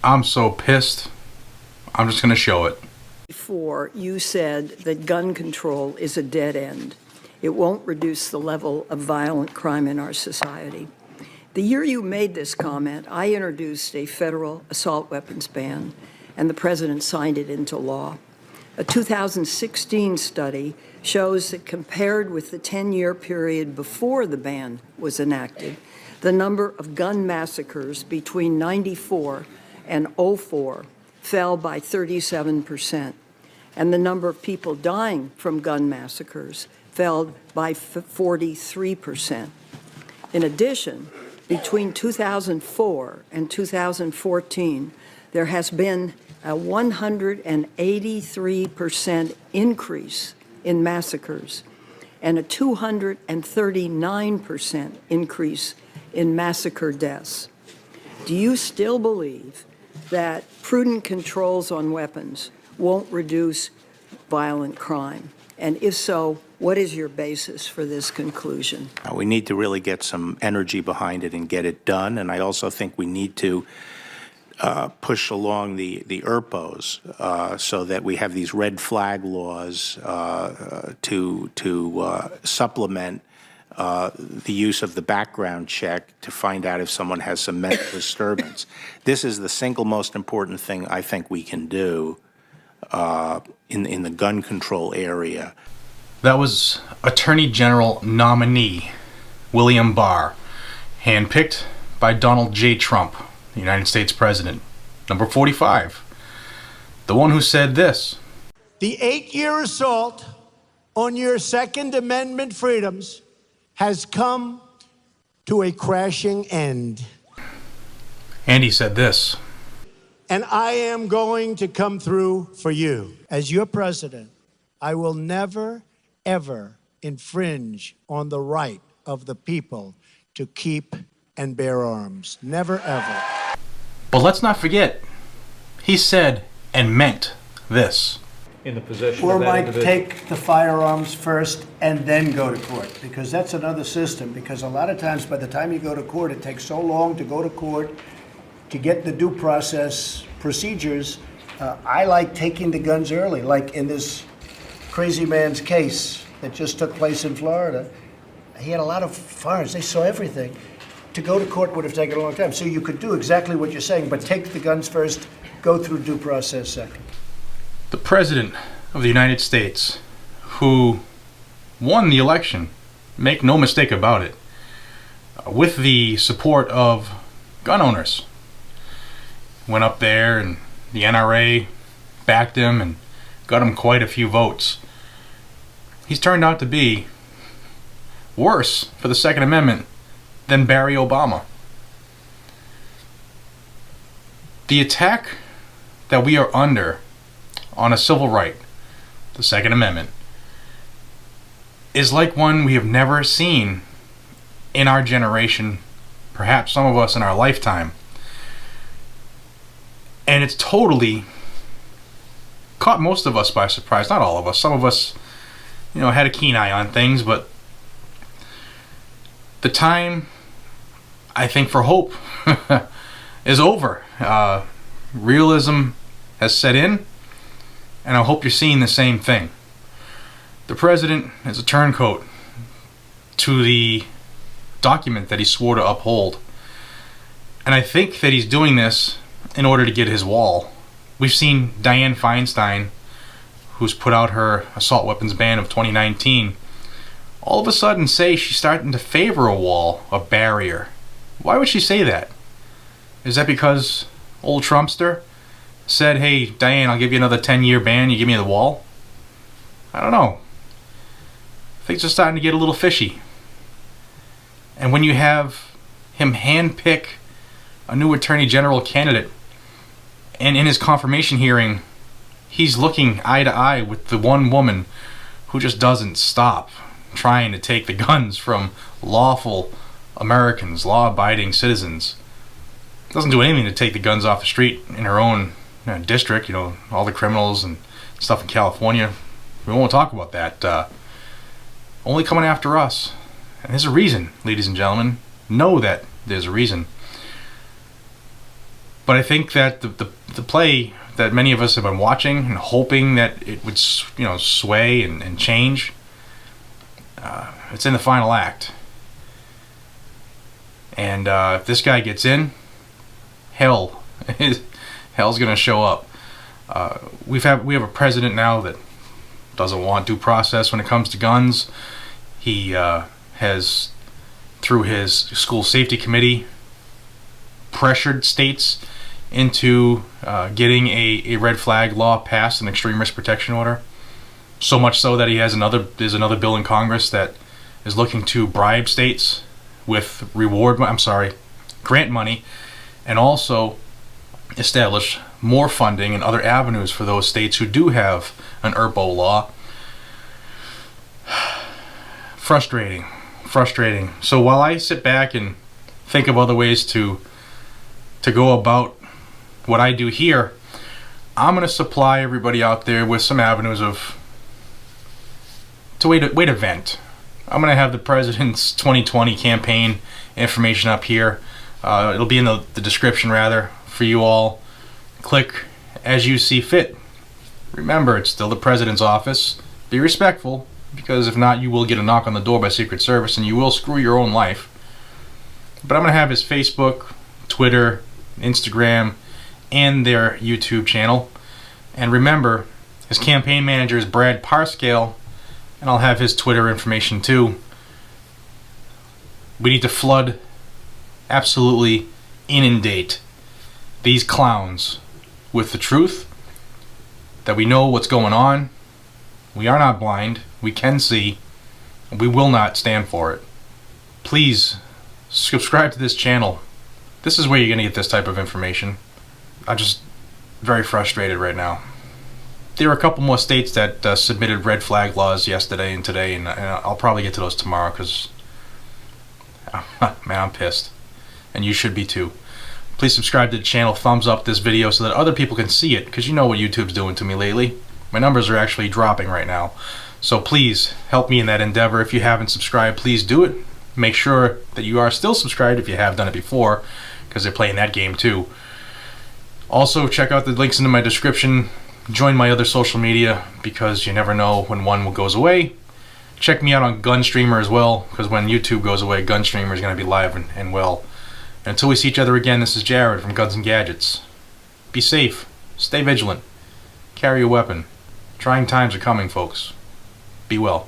I'm so pissed. I'm just going to show it. Before, you said that gun control is a dead end. It won't reduce the level of violent crime in our society. The year you made this comment, I introduced a federal assault weapons ban, and the president signed it into law. A 2016 study shows that compared with the 10-year period before the ban was enacted, the number of gun massacres between 94 and 04 fell by 37%, and the number of people dying from gun massacres fell by 43%. In addition, between 2004 and 2014, there has been a 183% increase in massacres and a 239% increase in massacre deaths. Do you still believe that prudent controls on weapons won't reduce violent crime? And if so, what is your basis for this conclusion? We need to really get some energy behind it and get it done. And I also think we need to push along the ERPOs so that we have these red flag laws to supplement the use of the background check to find out if someone has some mental disturbance. This is the single most important thing I think we can do in the gun control area. That was Attorney General nominee William Barr, handpicked by Donald J. Trump, the United States President. Number 45. The one who said this. The 8-year assault on your Second Amendment freedoms has come to a crashing end. And he said this. And I am going to come through for you. As your president, I will never, ever infringe on the right of the people to keep and bear arms. Never, ever. But let's not forget, he said and meant this. In the possession Or of that might individual. take the firearms first and then go to court, because that's another system, because a lot of times by the time you go to court, it takes so long to go to court to get the due process procedures. I like taking the guns early, like in this crazy man's case that just took place in Florida. He had a lot of firearms. They saw everything. To go to court would have taken a long time. So you could do exactly what you're saying, but take the guns first, go through due process second. The President of the United States, who won the election, make no mistake about it, with the support of gun owners. Went up there and the NRA backed him and got him quite a few votes. He's turned out to be worse for the Second Amendment than Barry Obama. The attack that we are under on a civil right, the Second Amendment, is like one we have never seen in our generation, perhaps some of us in our lifetime. And it's totally caught most of us by surprise. Not all of us. Some of us, had a keen eye on things, but the time, I think, for hope is over. Realism has set in, and I hope you're seeing the same thing. The president is a turncoat to the document that he swore to uphold. And I think that he's doing this in order to get his wall. We've seen Dianne Feinstein, who's put out her assault weapons ban of 2019, all of a sudden say she's starting to favor a wall, a barrier. Why would she say that? Is that because old Trumpster said, hey, Dianne, I'll give you another 10-year ban, you give me the wall? I don't know. Things are starting to get a little fishy. And when you have him handpick a new Attorney General candidate, and in his confirmation hearing, he's looking eye to eye with the one woman who just doesn't stop trying to take the guns from lawful Americans, law-abiding citizens. Doesn't do anything to take the guns off the street in her own district, all the criminals and stuff in California. We won't talk about that. Only coming after us. And there's a reason, ladies and gentlemen. Know that there's a reason. But I think that the play that many of us have been watching and hoping that it would, sway and change, it's in the final act. And if this guy gets in, hell's gonna show up. We have a president now that doesn't want due process when it comes to guns. He has, through his school safety committee, pressured states into getting a red flag law passed, an extreme risk protection order. So much so that there's another bill in Congress that is looking to bribe states with grant money, and also establish more funding and other avenues for those states who do have an ERPO law. Frustrating. So while I sit back and think of other ways to go about what I do here, I'm going to supply everybody out there with some avenues way to vent. I'm going to have the president's 2020 campaign information up here. It'll be in the description, rather, for you all. Click as you see fit. Remember, it's still the president's office. Be respectful, because if not, you will get a knock on the door by Secret Service and you will screw your own life. But I'm going to have his Facebook, Twitter, Instagram, and their YouTube channel. And remember, his campaign manager is Brad Parscale, and I'll have his Twitter information too. We need to flood, absolutely inundate these clowns with the truth, that we know what's going on. We are not blind. We can see. And we will not stand for it. Please subscribe to this channel. This is where you're going to get this type of information. I'm just very frustrated right now. There are a couple more states that submitted red flag laws yesterday and today, and I'll probably get to those tomorrow because, man, I'm pissed. And you should be too. Please subscribe to the channel, thumbs up this video so that other people can see it, because you know what YouTube's doing to me lately. My numbers are actually dropping right now. So please help me in that endeavor. If you haven't subscribed, please do it. Make sure that you are still subscribed if you have done it before, because they're playing that game too. Also, check out the links in my description. Join my other social media, because you never know when one goes away. Check me out on Gunstreamer as well, because when YouTube goes away, Gunstreamer is going to be live and well. And until we see each other again, this is Jared from Guns and Gadgets. Be safe. Stay vigilant. Carry a weapon. Trying times are coming, folks. Be well.